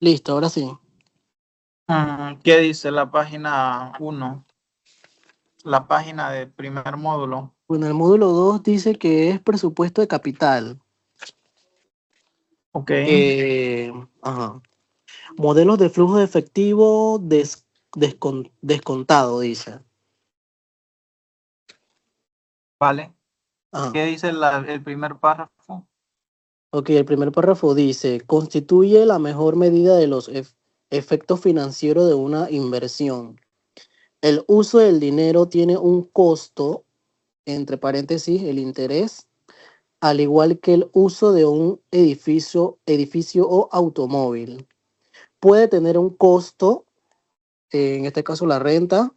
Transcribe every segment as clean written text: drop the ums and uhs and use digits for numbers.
Listo, ahora sí. ¿Qué dice la página 1? La página del primer módulo. Bueno, el módulo 2 dice que es presupuesto de capital. Ok, Ajá. Modelos de flujo de efectivo descontado, dice. vale. Ajá. ¿Qué dice el primer párrafo? Ok, el primer párrafo dice, constituye la mejor medida de los efectos financieros de una inversión. El uso del dinero tiene un costo, entre paréntesis, el interés, al igual que el uso de un edificio o automóvil. Puede tener un costo, en este caso la renta,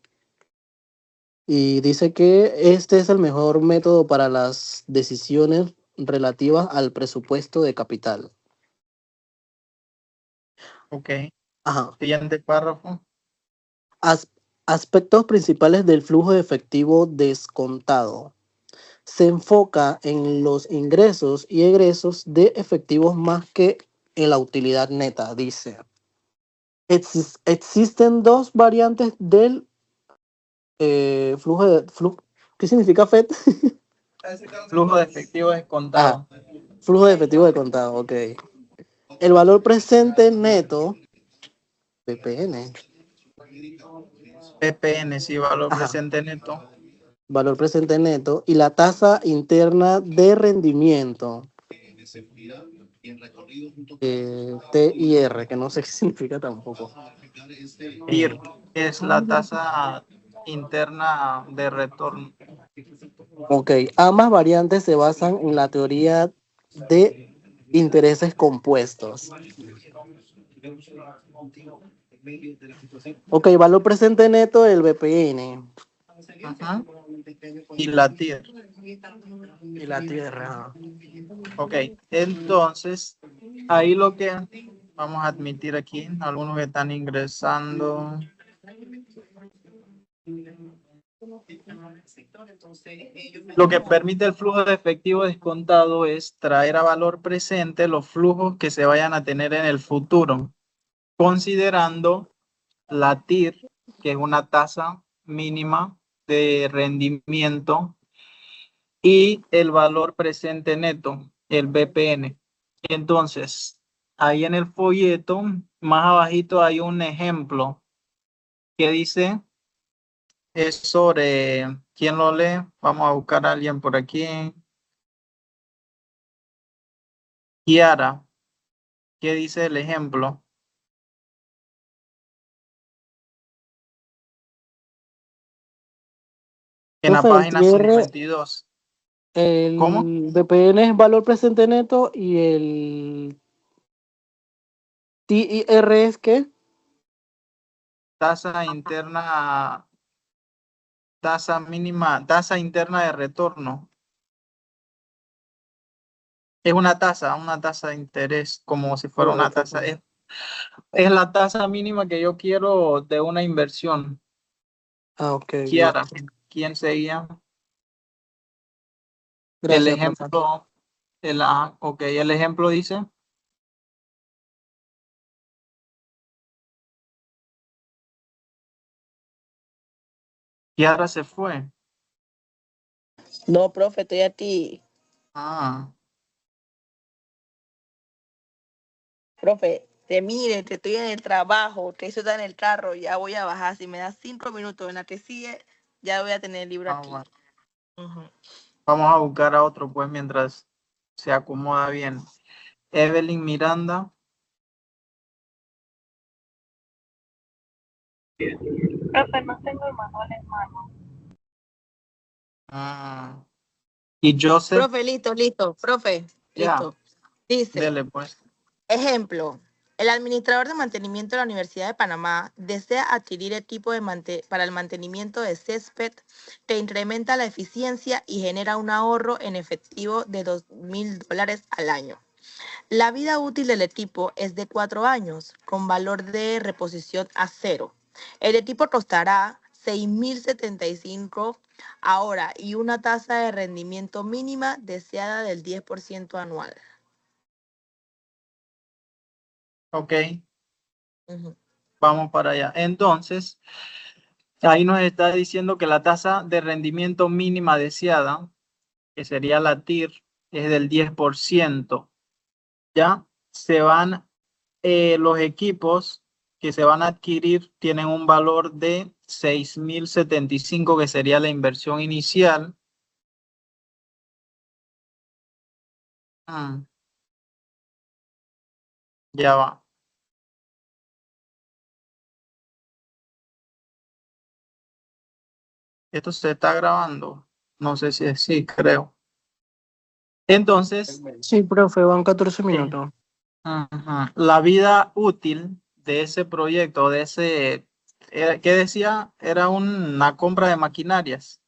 y dice que este es el mejor método para las decisiones relativas al presupuesto de capital. Ok, Ajá. siguiente párrafo. As- Aspectos principales del flujo de efectivo descontado. Se enfoca en los ingresos y egresos de efectivos más que en la utilidad neta, dice. Existen dos variantes del ¿qué significa FED? Flujo de efectivo Ah, descontado. flujo de efectivo de contado, ok. El valor presente neto, PPN, PPN, sí, valor ajá, presente neto. valor presente neto, y la tasa interna de rendimiento, TIR, que no sé qué significa tampoco. TIR es la tasa interna de retorno. Ok, ambas variantes se basan en la teoría de intereses compuestos. Ok, valor presente neto, el BPN. Ajá. Y la TIR. Y la tierra. Ok, entonces ahí lo que vamos a admitir aquí, algunos que están ingresando. Lo que permite el flujo de efectivo descontado es traer a valor presente los flujos que se vayan a tener en el futuro, considerando la TIR, que es una tasa mínima de rendimiento, y el valor presente neto, el BPN. Entonces, ahí en el folleto, más abajito hay un ejemplo que dice, es sobre, ¿quién lo lee? Vamos a buscar a alguien por aquí. Kiara, ¿qué dice el ejemplo? En la Profe, el página TIR, 52. ¿Cómo? el BPN es valor presente neto y el TIR es ¿qué? Tasa interna, tasa mínima, tasa interna de retorno. Es una tasa de interés, como si fuera una tasa. Es la tasa mínima que yo quiero de una inversión. Ah, ok, Kiara, listo. ¿quién seguía? El Gracias, profe. ejemplo, ok, el ejemplo dice, Kiara se fue. No, profe, estoy aquí. Ah, Profe, te mire, te estoy en el trabajo, te está en el carro, ya voy a bajar. Si me das 5 minutos en la que sigue, ya voy a tener el libro aquí. bueno. Ujú. Vamos a buscar a otro, pues, mientras se acomoda bien. Evelyn Miranda. Profe, no tengo el manual en mano. Ah, y Joseph, Profe, listo, profe, ya, listo. Dice, dele, pues. ejemplo, el administrador de mantenimiento de la Universidad de Panamá desea adquirir equipo para el mantenimiento de césped que incrementa la eficiencia y genera un ahorro en efectivo de $2,000 al año. La vida útil del equipo es de 4 años, con valor de reposición a cero. El equipo costará 6,075 ahora y una tasa de rendimiento mínima deseada del 10% anual. Ok, Ujú. Vamos para allá. Entonces, ahí nos está diciendo que la tasa de rendimiento mínima deseada, que sería la TIR, es del 10%. Ya se van, los equipos que se van a adquirir tienen un valor de 6.075, que sería la inversión inicial. Ya va. Esto se está grabando. No sé si es sí, creo. Entonces, Sí, profe, van 14 sí. minutos. Ajá. La vida útil de ese proyecto, de ese, ¿qué decía? Era una compra de maquinarias.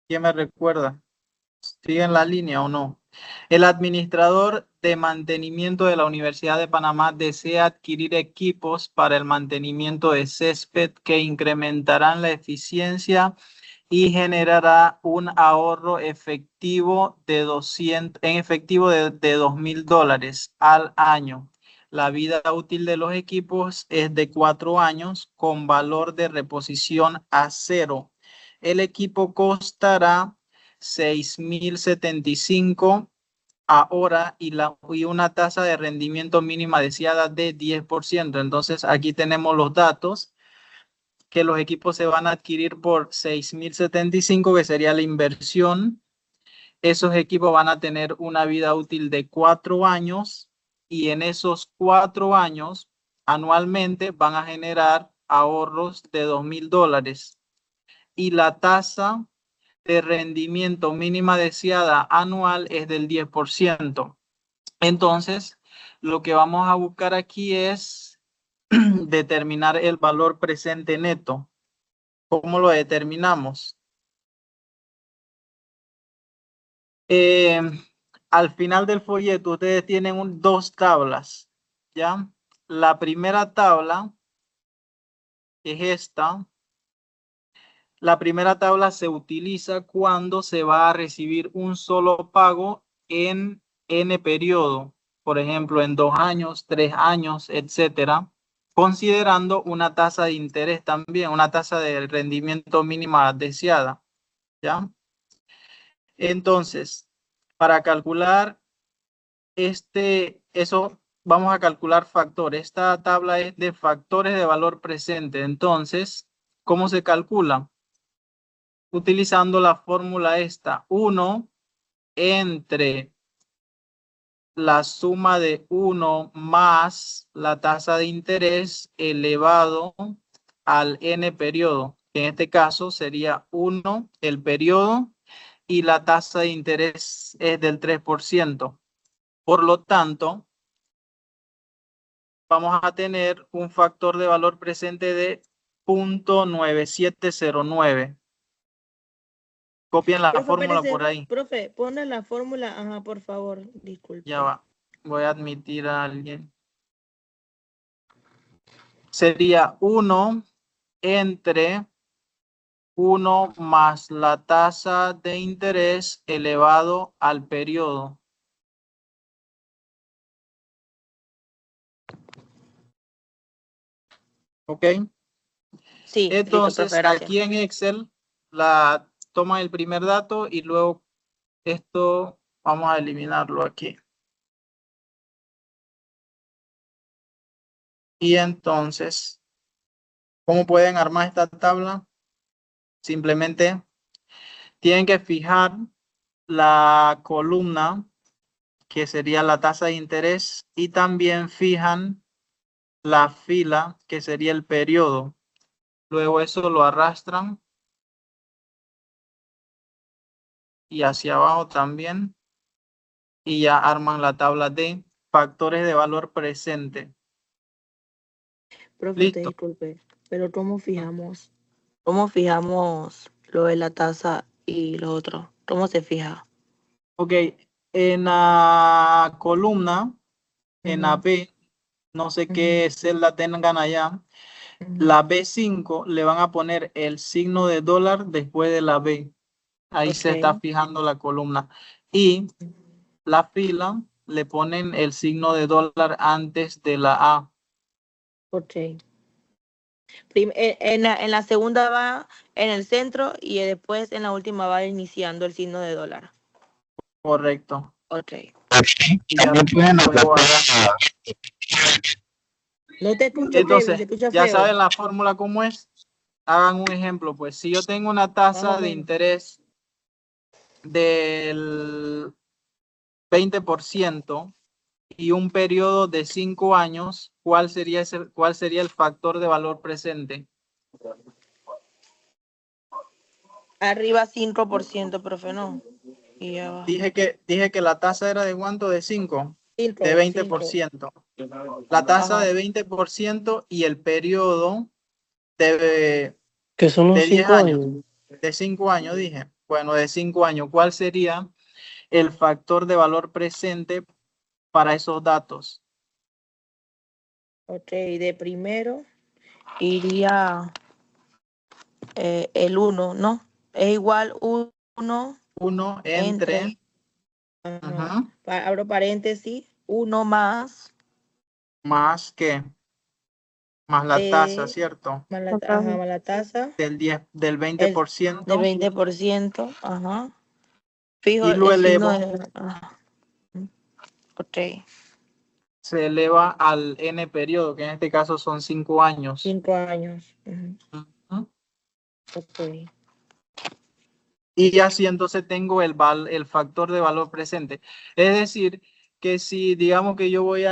¿Quién me recuerda? ¿Sigue en la línea o no? El administrador de mantenimiento de la Universidad de Panamá desea adquirir equipos para el mantenimiento de césped que incrementarán la eficiencia y generará un ahorro efectivo de 200, en efectivo de $2.000 al año. La vida útil de los equipos es de 4 años con valor de reposición a 0. El equipo costará 6.075 ahora y una tasa de rendimiento mínima deseada de 10%. Entonces aquí tenemos los datos que los equipos se van a adquirir por 6.075, que sería la inversión. Esos equipos van a tener una vida útil de 4 años y en esos 4 años anualmente van a generar ahorros de $2.000 y la tasa de rendimiento mínima deseada anual es del 10%. Entonces, lo que vamos a buscar aquí es determinar el valor presente neto. ¿Cómo lo determinamos? Eh, Al final del folleto ustedes tienen dos tablas, ¿ya? La primera tabla es esta. La primera tabla se utiliza cuando se va a recibir un solo pago en N periodo, por ejemplo, en 2 años, 3 años, etcétera, considerando una tasa de interés también, una tasa de rendimiento mínima deseada, ¿ya? Entonces, para calcular eso, vamos a calcular factores. Esta tabla es de factores de valor presente. Entonces, ¿cómo se calcula? Utilizando la fórmula esta, 1 entre la suma de 1 más la tasa de interés elevado al n periodo. En este caso sería 1 el periodo y la tasa de interés es del 3%. Por lo tanto, vamos a tener un factor de valor presente de 0.9709. Copien la Profe, fórmula espérese. por ahí. Profe, ponle la fórmula. Ajá, por favor, disculpe. Ya va. Voy a admitir a alguien. Sería 1 entre 1 más la tasa de interés elevado al periodo. ¿Ok? Sí, listo, Entonces, profe, gracias. aquí en Excel, la toma el primer dato y luego esto vamos a eliminarlo aquí. Y entonces, ¿cómo pueden armar esta tabla? Simplemente tienen que fijar la columna, que sería la tasa de interés, y también fijan la fila, que sería el periodo. Luego eso lo arrastran y hacia abajo también. Y ya arman la tabla de factores de valor presente. Profe, te Listo. disculpe, pero ¿cómo fijamos lo de la tasa y lo otro? ¿Cómo se fija? Ok, en la columna, en la Ujú, B, no sé ujú, qué celda tengan allá, ujú. la B5 le van a poner el signo de dólar después de la B. Ahí se está Ok. fijando la columna. Y la fila le ponen el signo de dólar antes de la A. Ok. En la segunda va en el centro y después en la última va iniciando el signo de dólar. Correcto. Ok. Y ya luego haga. No te escucho, Kevin, Entonces, se escucha ya feo. saben la fórmula cómo es. Hagan un ejemplo, pues si yo tengo una tasa Más o de menos. interés del 20% y un periodo de 5 años, ¿cuál sería el factor de valor presente? Arriba 5%, profe, no. Y abajo. Dije que la tasa era de ¿cuánto? De 5, de 20%. La tasa Ajá. de 20% y el periodo de Que son unos 10 5 años. años. De 5 años, dije. Bueno, de 5 años. ¿Cuál sería el factor de valor presente para esos datos? Ok, de primero iría el 1, ¿no? Es igual 1 1 entre, ajá, abro paréntesis, 1 más más que, más la tasa, ¿cierto? más la tasa Del 10, del del 20%. 20%, ajá. Fijo Y lo el signo elevo, de... Ok, se eleva al n periodo, que en este caso son 5 años. 5 años. Ujú. Ok. Y así entonces tengo el factor de valor presente. Es decir, que si digamos que yo voy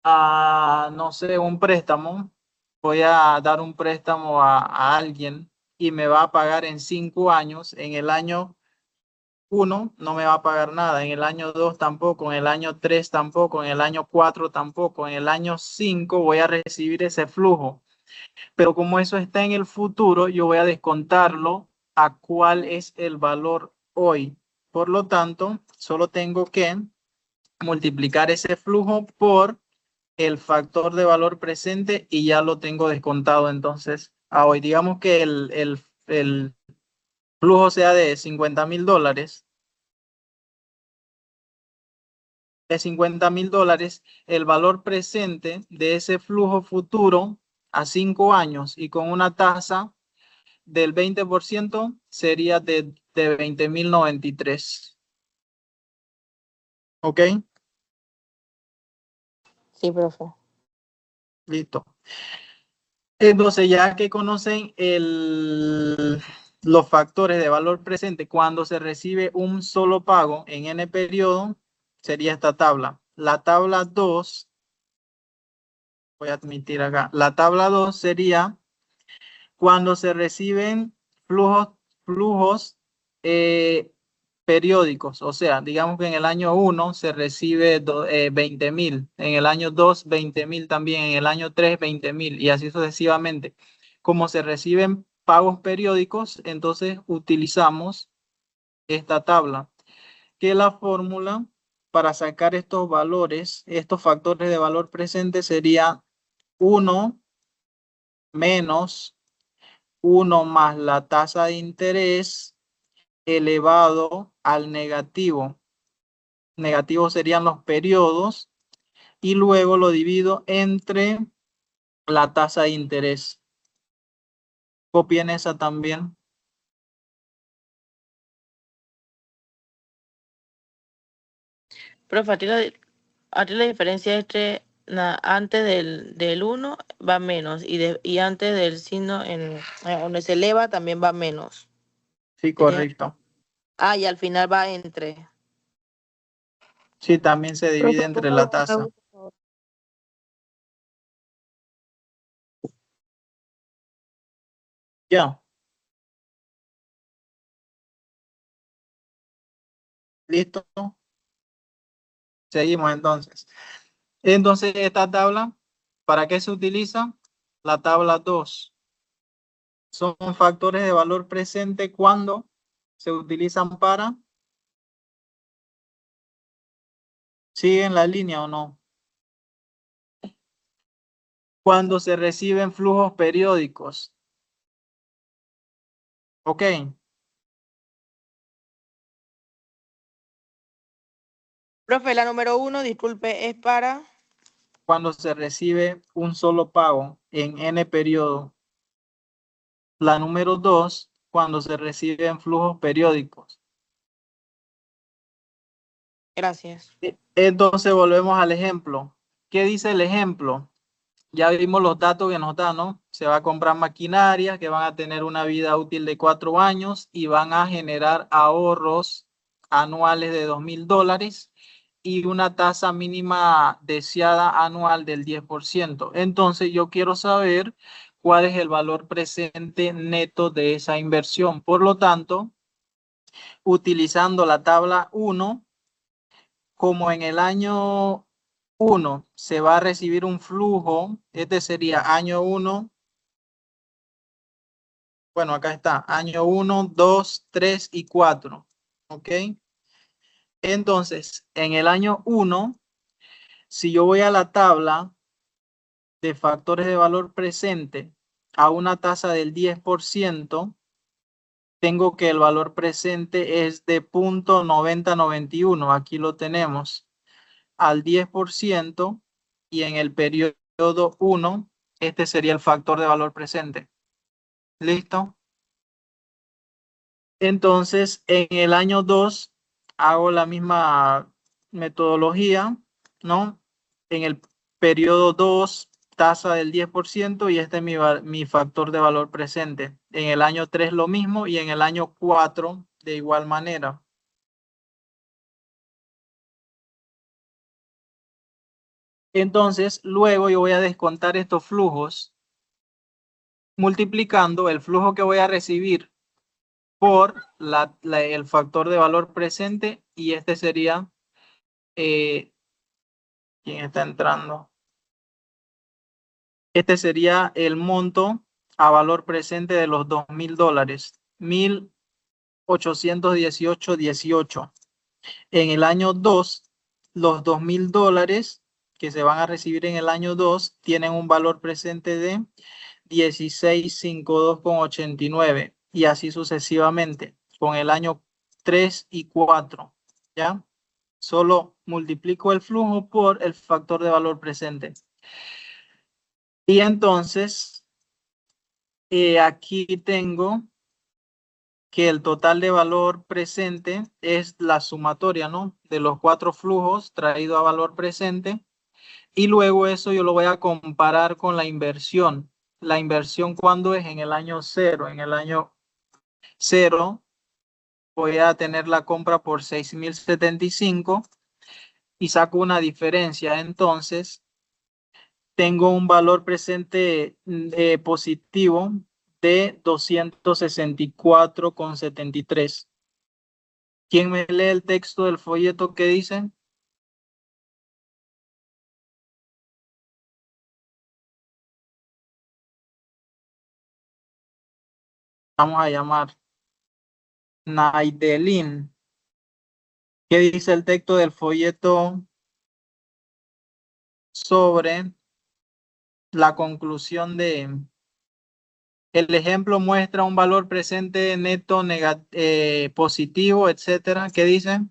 no sé, un préstamo, voy a dar un préstamo a alguien y me va a pagar en 5 años, en el año 1 no me va a pagar nada, en el año 2 tampoco, en el año 3 tampoco, en el año 4 tampoco, en el año 5 voy a recibir ese flujo. Pero como eso está en el futuro, yo voy a descontarlo a cuál es el valor hoy. Por lo tanto, solo tengo que multiplicar ese flujo por el factor de valor presente y ya lo tengo descontado entonces a hoy. Digamos que el flujo sea de $50,000. De $50,000, el valor presente de ese flujo futuro a 5 años y con una tasa del 20% sería de 20,093. ¿Ok? Sí, profe. Listo. Entonces, ya que conocen los factores de valor presente cuando se recibe un solo pago en n periodo, sería esta tabla. La tabla 2, voy a admitir acá, la tabla 2 sería cuando se reciben flujos periódicos. O sea, digamos que en el año 1 se recibe 20,000, en el año 2, 20,000 también, en el año 3, 20,000 y así sucesivamente. Como se reciben pagos periódicos, entonces utilizamos esta tabla, que la fórmula para sacar estos valores, estos factores de valor presente sería 1 menos 1 más la tasa de interés elevado al negativo. Negativo serían los periodos y luego lo divido entre la tasa de interés. Copien esa también. Profe, a ti la diferencia entre antes del 1 va menos y antes del signo donde se eleva también va menos. Sí, Sería, correcto. y al final va entre. Sí, también se divide Profe, entre ¿cómo la lo tasa. hago, por favor? Ya. ¿Listo? Seguimos entonces. Entonces, esta tabla, ¿para qué se utiliza? La tabla 2. Son factores de valor presente cuando se utilizan para... ¿Siguen la línea o no? Cuando se reciben flujos periódicos. Ok. Profe, la número 1, disculpe, es para... Cuando se recibe un solo pago en N periodo. La número 2, cuando se reciben flujos periódicos. Gracias. Entonces volvemos al ejemplo. ¿Qué dice el ejemplo? Ya vimos los datos que nos dan, ¿no? Se va a comprar maquinaria que van a tener una vida útil de 4 años y van a generar ahorros anuales de $2,000 y una tasa mínima deseada anual del 10%. Entonces yo quiero saber cuál es el valor presente neto de esa inversión. Por lo tanto, utilizando la tabla 1, como en el año 1 se va a recibir un flujo, este sería año 1, bueno, acá está, año 1, 2, 3 y 4, ¿ok? Entonces, en el año 1, si yo voy a la tabla de factores de valor presente a una tasa del 10%, tengo que el valor presente es de 0.9091, aquí lo tenemos, al 10%, y en el periodo 1, este sería el factor de valor presente. ¿Listo? Entonces, en el año 2, hago la misma metodología, ¿no? En el periodo 2, tasa del 10%, y este es mi factor de valor presente. En el año 3 lo mismo, y en el año 4 de igual manera. Entonces, luego yo voy a descontar estos flujos multiplicando el flujo que voy a recibir por el factor de valor presente, y este sería ¿quién está entrando? Este sería el monto a valor presente de los $2,000, 1,818.18. En el año 2, los $2,000 que se van a recibir en el año 2 tienen un valor presente de 1652,89, y así sucesivamente con el año 3 y 4, ¿ya? Solo multiplico el flujo por el factor de valor presente. Y entonces, aquí tengo que el total de valor presente es la sumatoria, ¿no? De los 4 flujos traído a valor presente. Y luego eso yo lo voy a comparar con la inversión. La inversión, ¿cuándo es? En el año 0. En el año 0 voy a tener la compra por 6,075 y saco una diferencia. Entonces, tengo un valor presente positivo de 264,73. ¿Quién me lee el texto del folleto que dice? Vamos a llamar Naidelin. ¿Qué dice el texto del folleto sobre la conclusión de... El ejemplo muestra un valor presente neto positivo, etcétera? ¿Qué dice?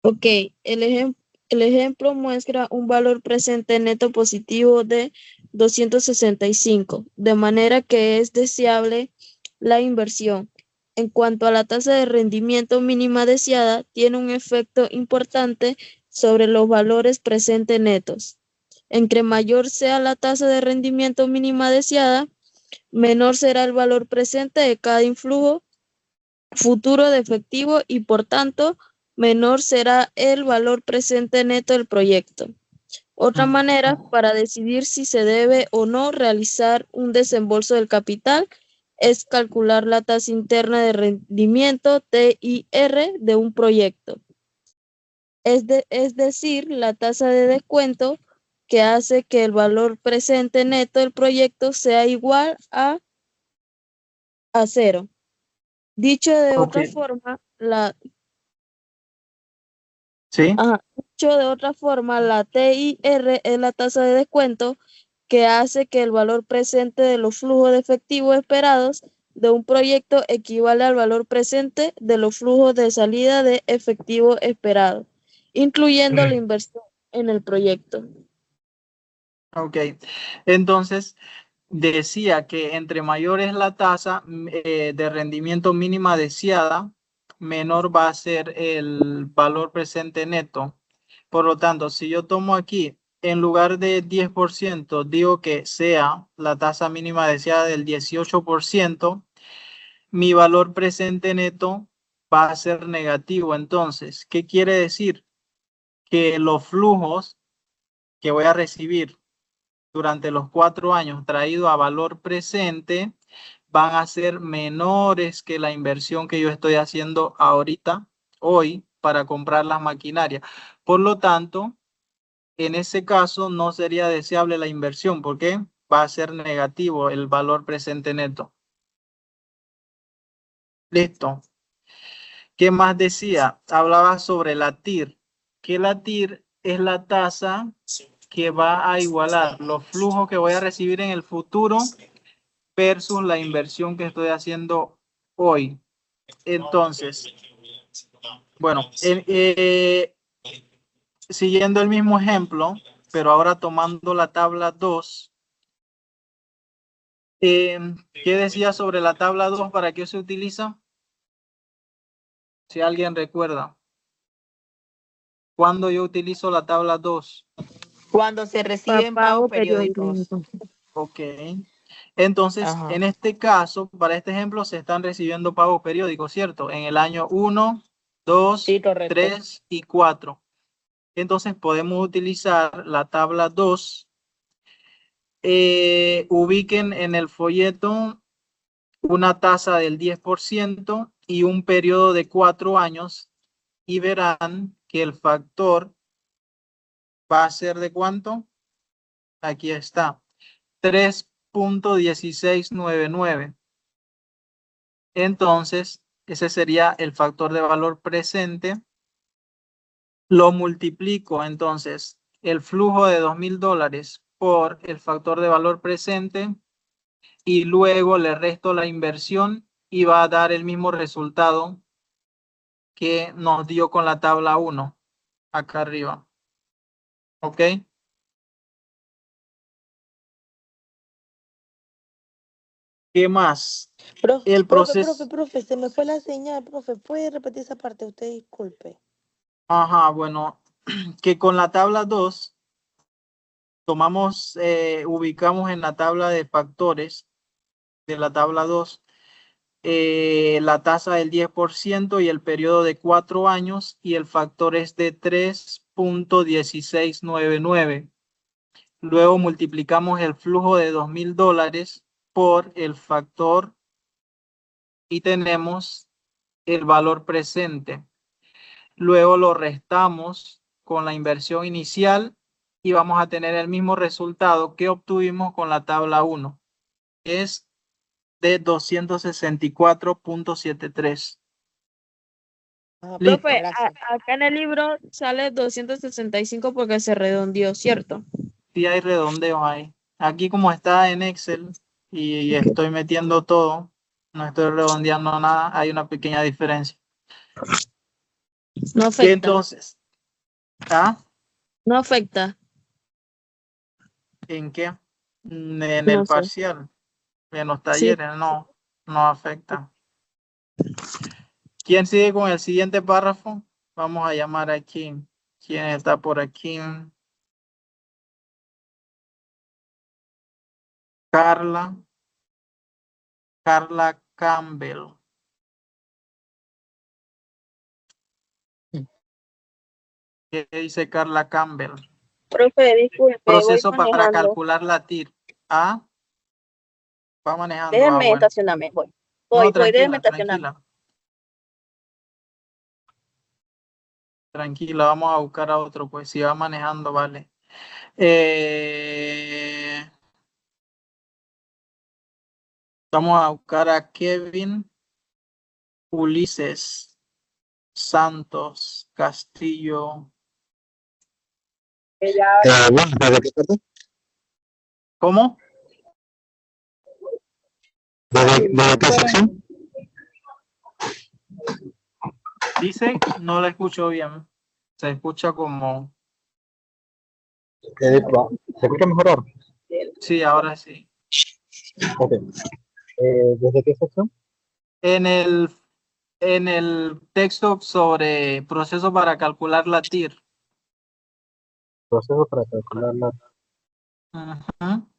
Ok, el ejemplo muestra un valor presente neto positivo de 265, de manera que es deseable la inversión. En cuanto a la tasa de rendimiento mínima deseada, tiene un efecto importante sobre los valores presentes netos. Entre mayor sea la tasa de rendimiento mínima deseada, menor será el valor presente de cada influjo futuro de efectivo y, por tanto, menor será el valor presente neto del proyecto. Otra manera para decidir si se debe o no realizar un desembolso del capital es calcular la tasa interna de rendimiento TIR de un proyecto. Es decir, la tasa de descuento que hace que el valor presente neto del proyecto sea igual a 0. Dicho de otra forma, ¿Sí? Dicho de otra forma, la TIR es la tasa de descuento que hace que el valor presente de los flujos de efectivo esperados de un proyecto equivale al valor presente de los flujos de salida de efectivo esperado. incluyendo la inversión en el proyecto. Ok, entonces decía que entre mayor es la tasa de rendimiento mínima deseada, menor va a ser el valor presente neto. Por lo tanto, si yo tomo aquí, en lugar de 10%, digo que sea la tasa mínima deseada del 18%, mi valor presente neto va a ser negativo. Entonces, ¿qué quiere decir? Que los flujos que voy a recibir durante los 4 años traído a valor presente van a ser menores que la inversión que yo estoy haciendo ahorita, hoy, para comprar las maquinarias. Por lo tanto, en ese caso no sería deseable la inversión porque va a ser negativo el valor presente neto. Listo. ¿Qué más decía? Hablaba sobre la TIR. Que la TIR es la tasa que va a igualar los flujos que voy a recibir en el futuro versus la inversión que estoy haciendo hoy. Entonces, bueno, siguiendo el mismo ejemplo, pero ahora tomando la tabla 2. ¿Qué decía sobre la tabla 2? ¿Para qué se utiliza? Si alguien recuerda. ¿Cuándo yo utilizo la tabla 2? Cuando se reciben pagos periódicos. Ok. Entonces, Ajá. en este caso, para este ejemplo, se están recibiendo pagos periódicos, ¿cierto? En el año 1, 2, Sí, correcto. 3 y 4. Entonces, podemos utilizar la tabla 2. Ubiquen en el folleto una tasa del 10% y un periodo de 4 años y verán que el factor va a ser ¿de cuánto? Aquí está, 3.1699. Entonces, ese sería el factor de valor presente. Lo multiplico, entonces, el flujo de $2,000 por el factor de valor presente y luego le resto la inversión y va a dar el mismo resultado que nos dio con la tabla 1, acá arriba. ¿Ok? ¿Qué más? El proceso. Profe, se me fue la señal, profe. ¿Puede repetir esa parte? Usted disculpe. Ajá, bueno, que con la tabla 2 tomamos, ubicamos en la tabla de factores de la tabla 2 la tasa del 10% y el periodo de 4 años y el factor es de 3.1699. Luego multiplicamos el flujo de $2,000 por el factor y tenemos el valor presente. Luego lo restamos con la inversión inicial y vamos a tener el mismo resultado que obtuvimos con la tabla 1. Es de 264.73. Listo. Profe, acá en el libro sale 265 porque se redondeó, ¿cierto? Sí hay redondeos ahí. Aquí como está en Excel y estoy metiendo todo, no estoy redondeando nada, hay una pequeña diferencia. No afecta. Entonces, No afecta. ¿en qué? En No el sé. parcial, en los Sí. talleres, no afecta. ¿Quién sigue con el siguiente párrafo? Vamos a llamar aquí. ¿Quién está por aquí? Carla Campbell. ¿Qué dice Carla Campbell? Profe, disculpe, Proceso voy para manejando. calcular la TIR. ¿Ah? Va manejando. Déjeme Bueno. estacionarme, voy. No, Déjeme tranquila, estacionarme. Tranquila, vamos a buscar a otro, pues si va manejando, vale. Vamos a buscar a Kevin Ulises Santos Castillo. ¿De qué parte? ¿Cómo? ¿De qué sección? Dice, no la escucho bien. Se escucha como... ¿Se escucha mejor ahora? Sí, ahora sí. Ok. ¿Desde qué sección? En el texto sobre proceso para calcular la TIR. Proceso para calcular la... Ujú.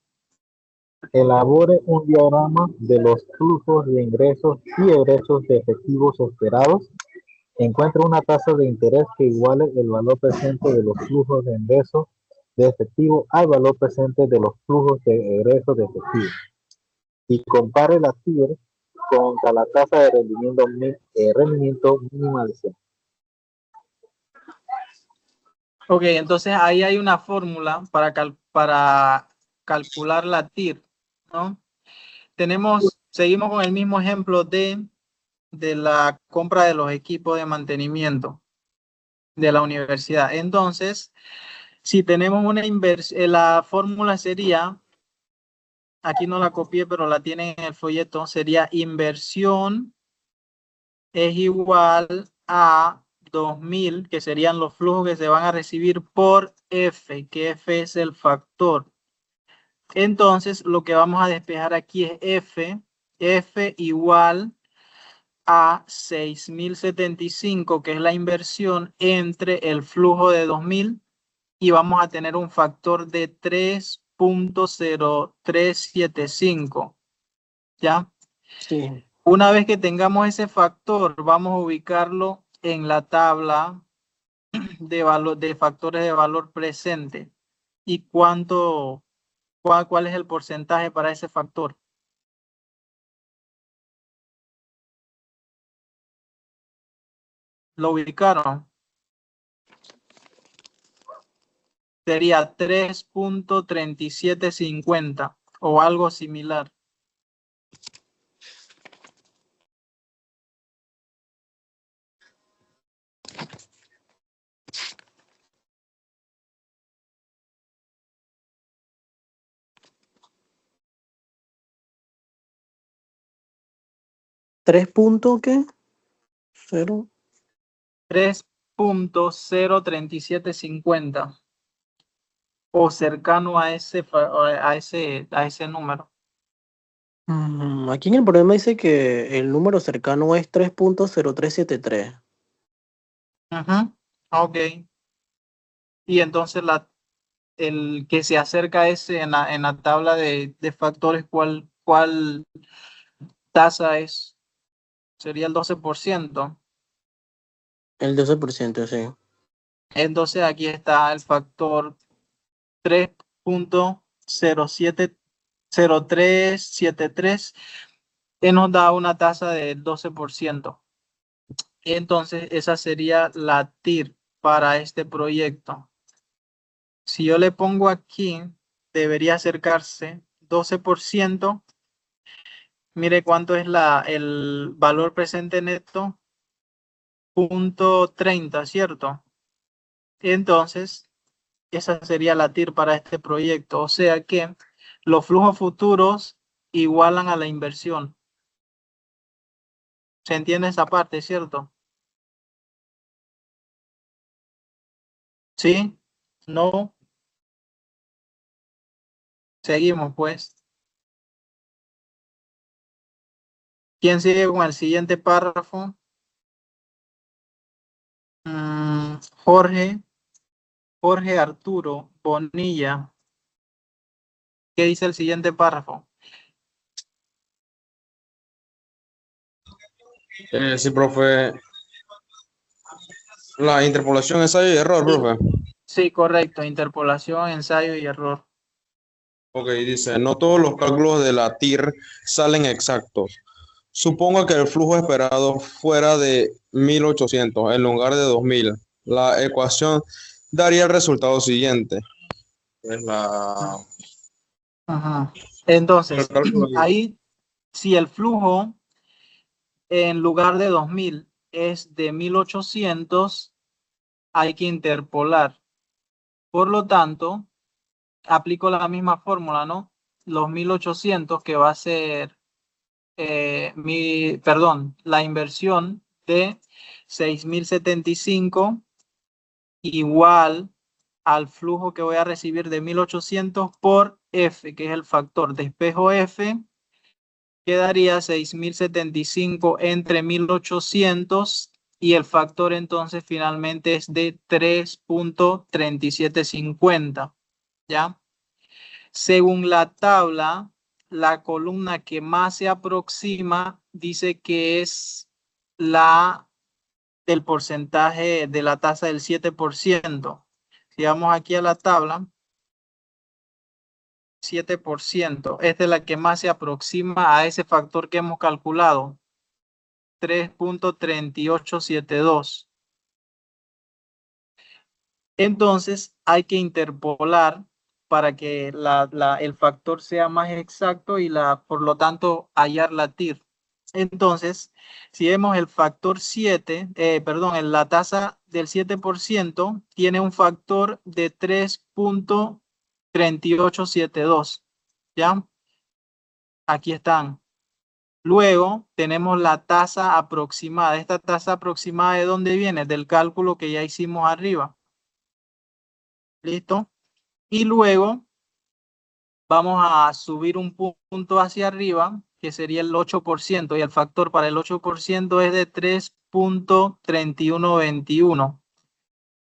Elabore un diagrama de los flujos de ingresos y egresos de efectivos esperados. Encuentre una tasa de interés que iguale el valor presente de los flujos de ingresos de efectivo al valor presente de los flujos de egresos de efectivo. Y compare la TIR contra la tasa de rendimiento mínima de 100. Ok, entonces ahí hay una fórmula para calcular la TIR, ¿no? Seguimos con el mismo ejemplo de la compra de los equipos de mantenimiento de la universidad. Entonces, si tenemos una inversión, la fórmula sería, aquí no la copié, pero la tienen en el folleto, sería inversión es igual a 2000, que serían los flujos que se van a recibir por F, que F es el factor. Entonces, lo que vamos a despejar aquí es F igual a 6.075, que es la inversión, entre el flujo de 2.000, y vamos a tener un factor de 3.0375. ¿Ya? Sí. Una vez que tengamos ese factor, vamos a ubicarlo en la tabla de factores de valor presente. ¿Y cuál es el porcentaje para ese factor? ¿Lo ubicaron? Sería 3.3750 o algo similar. ¿3 puntos qué? 0. 3.03750 o cercano a ese número. Aquí en el problema dice que el número cercano es 3.0373. Ujú. Ok. Y entonces el que se acerca a ese en la tabla de factores, ¿cuál tasa es? Sería el 12%. El 12%, sí. Entonces aquí está el factor 3.0373, que nos da una tasa del 12%. Entonces esa sería la TIR para este proyecto. Si yo le pongo aquí, debería acercarse 12%. Mire cuánto es el valor presente neto, 0.30, ¿cierto? Entonces, esa sería la TIR para este proyecto. O sea que los flujos futuros igualan a la inversión. ¿Se entiende esa parte, cierto? ¿Sí? ¿No? Seguimos, pues. ¿Quién sigue con el siguiente párrafo? Jorge Arturo Bonilla. ¿Qué dice el siguiente párrafo? Sí, profe. La interpolación, ensayo y error, profe. Sí, correcto. Interpolación, ensayo y error. Ok, dice, no todos los cálculos de la TIR salen exactos. Suponga que el flujo esperado fuera de 1800 en lugar de 2000. La ecuación daría el resultado siguiente. Es Ajá. el Entonces, cálculo de- ahí, si el flujo en lugar de 2000 es de 1800, hay que interpolar. Por lo tanto, aplico la misma fórmula, ¿no? Los 1800, que va a ser, la inversión de 6075, igual al flujo que voy a recibir de 1800 por F, que es el factor. Despejo F, quedaría 6075 entre 1800 y el factor entonces finalmente es de 3.3750, ¿ya? Según la tabla, la columna que más se aproxima dice que es la del porcentaje de la tasa del 7%. Si vamos aquí a la tabla, 7%. Esta es la que más se aproxima a ese factor que hemos calculado, 3.3872. Entonces hay que interpolar para que el factor sea más exacto y por lo tanto hallar la TIR. Entonces, si vemos el factor 7, la tasa del 7% tiene un factor de 3.3872, ¿ya? Aquí están. Luego tenemos la tasa aproximada. Esta tasa aproximada, ¿de dónde viene? Del cálculo que ya hicimos arriba. ¿Listo? Y luego vamos a subir un punto hacia arriba, que sería el 8%, y el factor para el 8% es de 3.3121.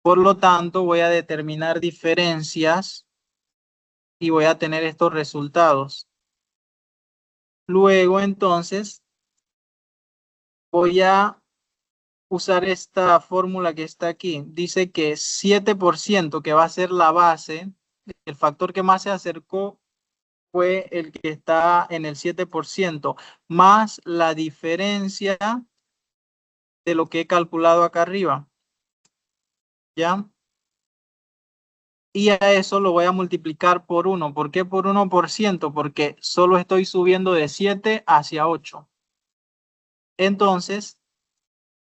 Por lo tanto, voy a determinar diferencias y voy a tener estos resultados. Luego, entonces, voy a usar esta fórmula que está aquí. Dice que 7%, que va a ser la base, el factor que más se acercó fue el que está en el 7%, más la diferencia de lo que he calculado acá arriba. ¿Ya? Y a eso lo voy a multiplicar por 1. ¿Por qué por 1%? Porque solo estoy subiendo de 7 hacia 8. Entonces,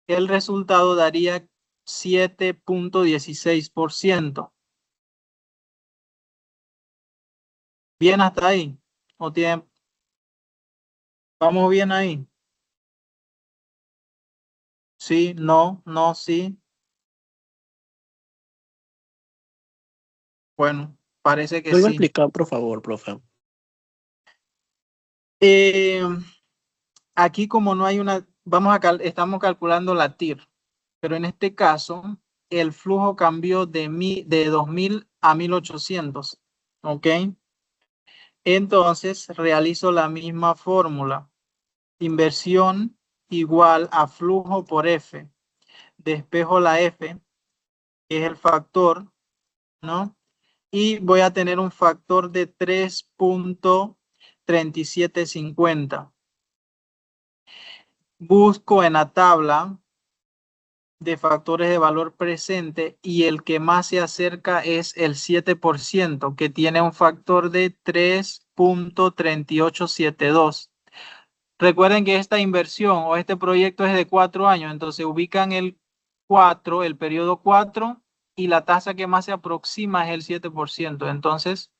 el resultado daría 7.16%. ¿Bien hasta ahí? ¿O tienen? ¿Vamos bien ahí? Sí, no, no, sí. Bueno, parece que Vuelve a sí. explicar, por favor, profe. Aquí como no hay una, estamos calculando la TIR, pero en este caso el flujo cambió de 2000 a 1800, ¿ok? Entonces realizo la misma fórmula. Inversión igual a flujo por F. Despejo la F, que es el factor, ¿no? Y voy a tener un factor de 3.3750. Busco en la tabla de factores de valor presente y el que más se acerca es el 7%, que tiene un factor de 3.3872. Recuerden que esta inversión o este proyecto es de 4 años, entonces ubican el periodo 4, y la tasa que más se aproxima es el 7%. Entonces,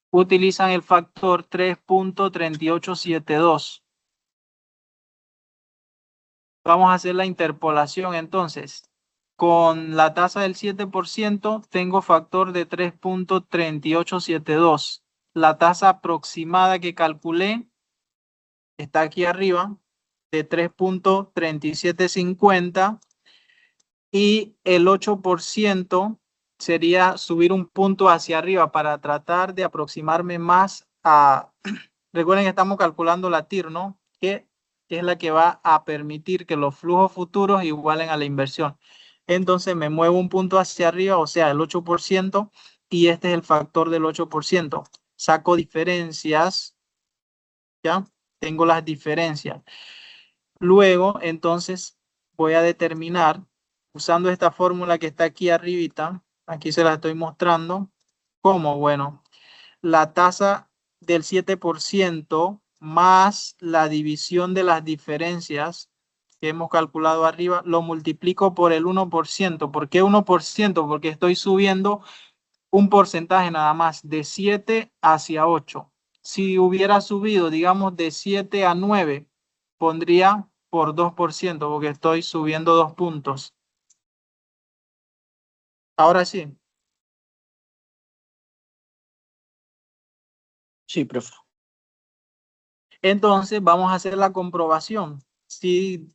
utilizan el factor 3.3872. Vamos a hacer la interpolación entonces. Con la tasa del 7% tengo factor de 3.3872. La tasa aproximada que calculé está aquí arriba, de 3.3750, y el 8% sería subir un punto hacia arriba para tratar de aproximarme más a... Recuerden que estamos calculando la TIR, ¿no? Que es la que va a permitir que los flujos futuros igualen a la inversión. Entonces me muevo un punto hacia arriba, o sea, el 8%, y este es el factor del 8%. Saco diferencias, ¿ya? Tengo las diferencias. Luego, entonces, voy a determinar, usando esta fórmula que está aquí arribita, aquí se la estoy mostrando, ¿cómo? Bueno, la tasa del 7% más la división de las diferencias que hemos calculado arriba, lo multiplico por el 1%. ¿Por qué 1%? Porque estoy subiendo un porcentaje nada más, de 7 hacia 8. Si hubiera subido, digamos, de 7 a 9, pondría por 2%, porque estoy subiendo 2 puntos. Ahora sí. Sí, profe. Entonces vamos a hacer la comprobación. Si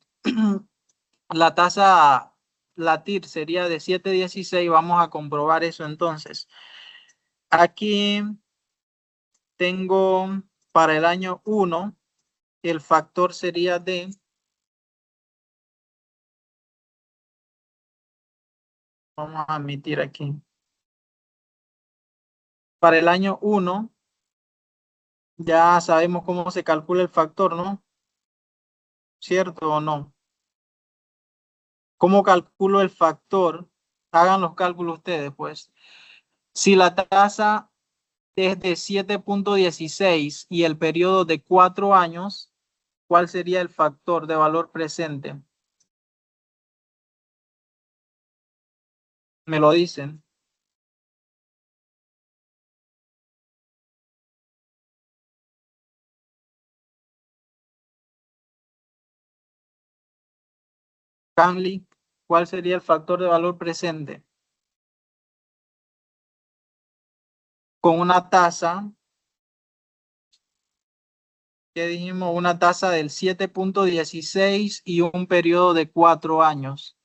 la tasa, la TIR sería de 7.16, vamos a comprobar eso entonces. Aquí tengo para el año 1, el factor sería de, vamos a admitir aquí. Para el año 1, ya sabemos cómo se calcula el factor, ¿no? ¿Cierto o no? ¿Cómo calculo el factor? Hagan los cálculos ustedes, pues. Si la tasa es de 7.16 y el periodo de 4 años, ¿cuál sería el factor de valor presente? Me lo dicen. Canley, ¿cuál sería el factor de valor presente? Con una tasa, ¿qué dijimos? Una tasa del 7.16 y un periodo de 4 años.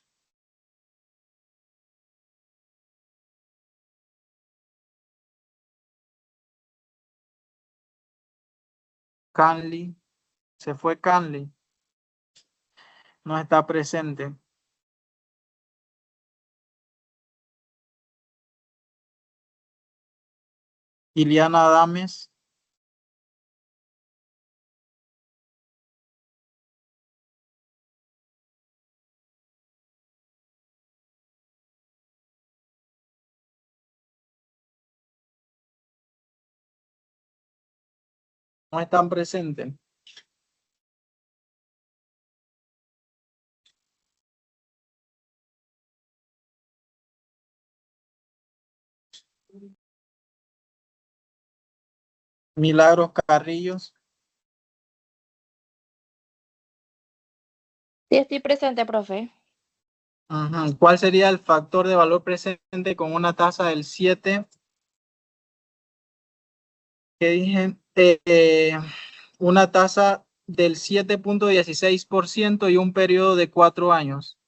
Canley, se fue Canley. No está presente. Iliana Adames. No están presentes. Milagros Carrillos. Sí, estoy presente, profe. ¿Cuál sería el factor de valor presente con una tasa del 7? ¿Qué dije? Una tasa del 7.16% y un periodo de 4 años.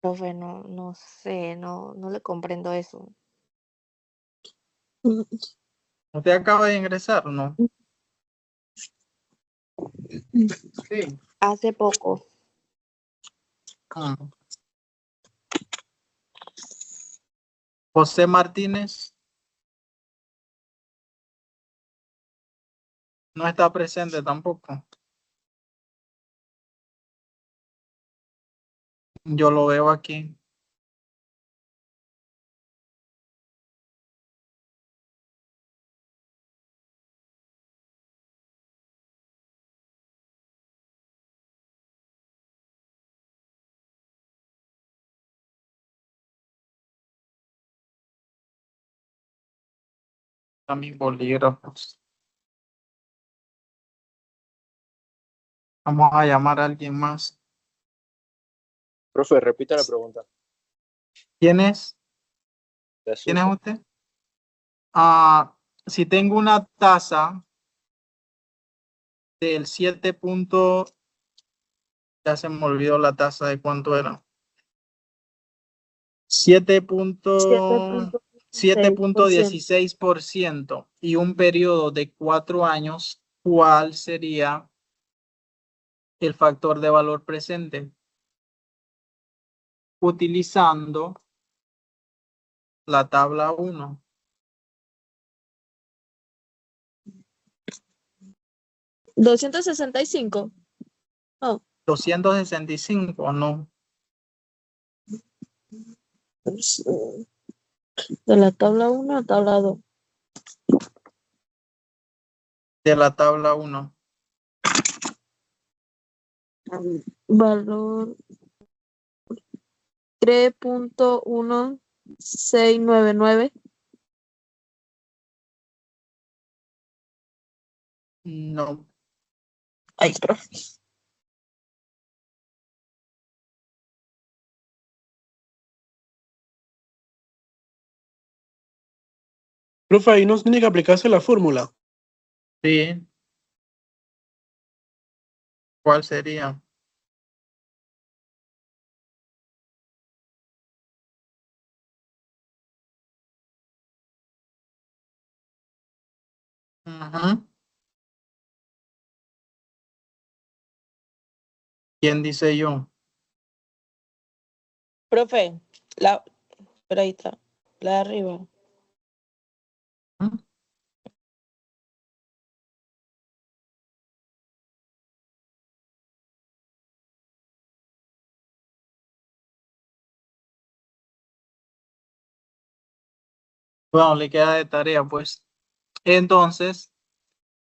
Profe, no sé, no le comprendo eso. ¿Usted acaba de ingresar o no? Sí. Hace poco. Ah. José Martínez. No está presente tampoco. Yo lo veo aquí. A mis bolígrafos. Vamos a llamar a alguien más. Profe, repita la pregunta. ¿Quién es? De ¿Quién es azúcar. usted? Si tengo una tasa del 7. Ya se me olvidó la tasa de cuánto era. 7.16% y un periodo de 4 años, ¿cuál sería el factor de valor presente? Utilizando la tabla 1. ¿265? Oh, 265, no. pues, de la tabla 1 a tabla 2. De la tabla 1. Valor cree .1699. No. Ay, profe. Profe, ahí no tiene que aplicarse la fórmula. Sí. ¿Cuál sería? Ajá. ¿Quién dice yo? Profe, pero ahí está, la de arriba. ¿Mm? Bueno, le queda de tarea, pues. Entonces,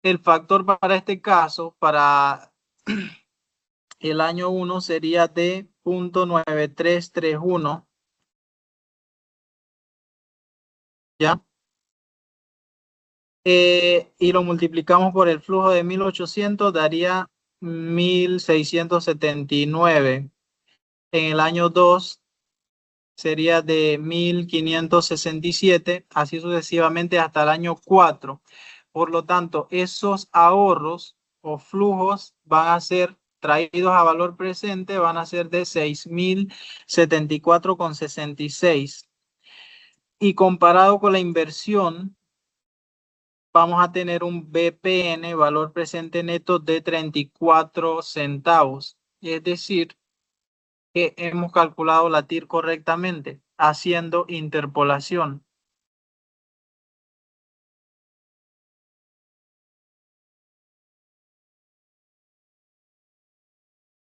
el factor para este caso, para el año 1 sería de 0.9331. ¿Ya? Y lo multiplicamos por el flujo de 1800, daría 1679. En el año 2 sería de 1567, así sucesivamente hasta el año 4. Por lo tanto, esos ahorros o flujos van a ser traídos a valor presente, van a ser de 6074,66. Y comparado con la inversión, vamos a tener un BPN, valor presente neto, de 34 centavos. Es decir, que hemos calculado la TIR correctamente, haciendo interpolación.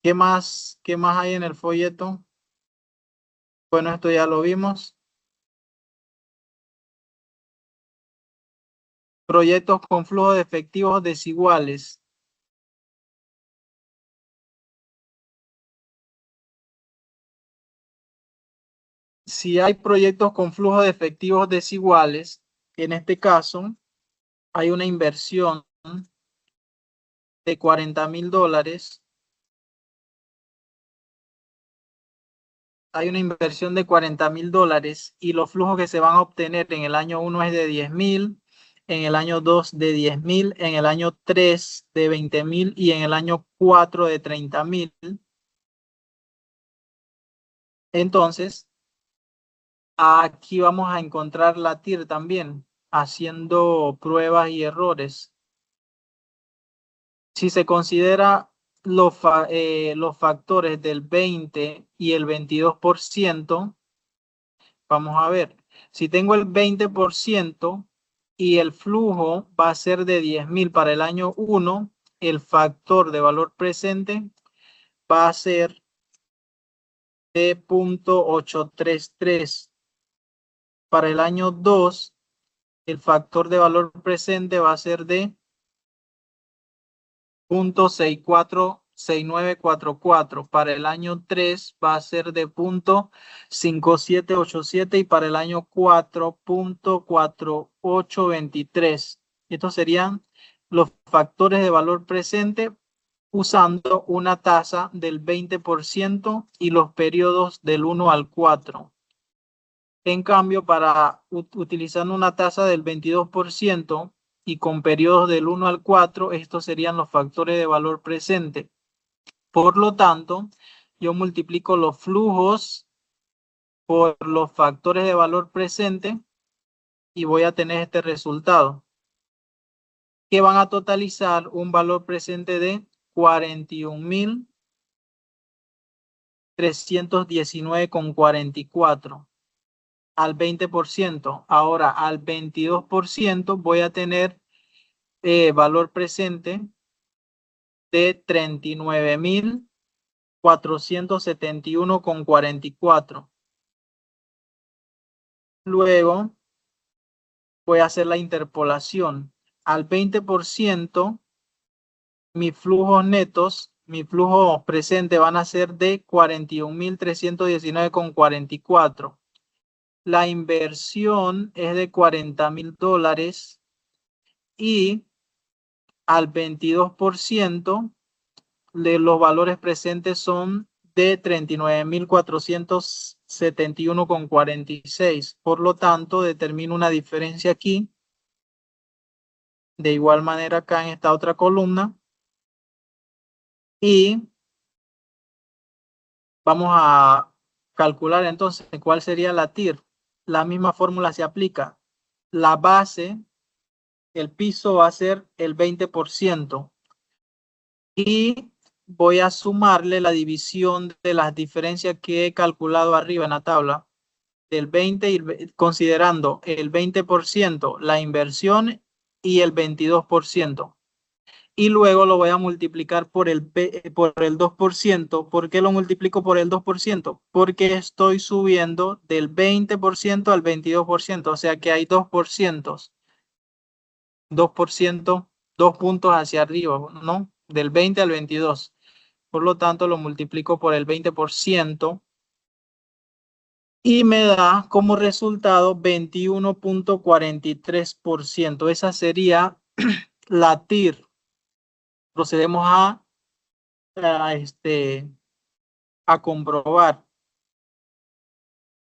¿Qué más hay en el folleto? Bueno, esto ya lo vimos. Proyectos con flujo de efectivos desiguales. Si hay proyectos con flujo de efectivos desiguales, en este caso, hay una inversión de $40,000. Hay una inversión de $40,000 y los flujos que se van a obtener en el año 1 es de 10,000, en el año 2 de 10,000, en el año 3 de 20,000 y en el año 4 de 30,000. Entonces, aquí vamos a encontrar la TIR también, haciendo pruebas y errores. Si se considera los factores del 20 y el 22%, vamos a ver, si tengo el 20% y el flujo va a ser de 10,000 para el año 1, el factor de valor presente va a ser de 0.833. Para el año 2, el factor de valor presente va a ser de 0.646944. Para el año 3 va a ser de 0.5787 y para el año 4, 0.4823. Estos serían los factores de valor presente usando una tasa del 20% y los periodos del 1 al 4. En cambio, utilizando una tasa del 22% y con periodos del 1 al 4, estos serían los factores de valor presente. Por lo tanto, yo multiplico los flujos por los factores de valor presente y voy a tener este resultado, que van a totalizar un valor presente de 41,319,44 al 20%. Ahora, al 22% voy a tener valor presente de 39,471,44. Luego voy a hacer la interpolación. Al 20%, mis flujos netos mi flujo presente van a ser de 41.319,44. La inversión es de $40,000 y al 22% de los valores presentes son de 39.471,46. Por lo tanto, determino una diferencia aquí. De igual manera acá en esta otra columna. Y vamos a calcular entonces cuál sería la TIR. La misma fórmula se aplica. La base, el piso va a ser el 20%. Y voy a sumarle la división de las diferencias que he calculado arriba en la tabla. Del 20, y considerando el 20%, la inversión y el 22%. Y luego lo voy a multiplicar por el 2%. ¿Por qué lo multiplico por el 2%? Porque estoy subiendo del 20% al 22%. O sea que hay 2%. 2%, 2 puntos hacia arriba, ¿no? Del 20 al 22. Por lo tanto, lo multiplico por el 20%. Y me da como resultado 21.43%. Esa sería la TIR. Procedemos a comprobar.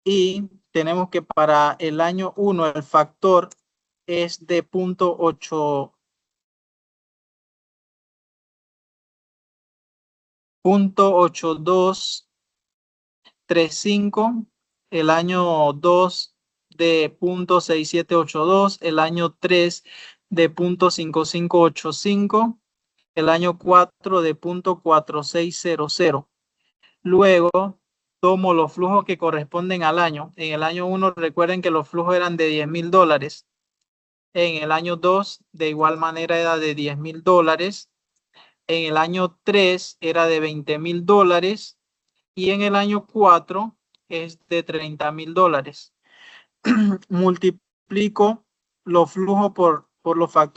Y tenemos que para el año 1 el factor es de 0.8235, el año 2 de 0.6782, el año 3 de 0.5585, el año 4 de 0.4600. Luego tomo los flujos que corresponden al año. En el año 1 recuerden que los flujos eran de $10,000. En el año 2 de igual manera era de $10,000. En el año 3 era de $20,000. Y en el año 4 es de $30,000. Multiplico los flujos por los factores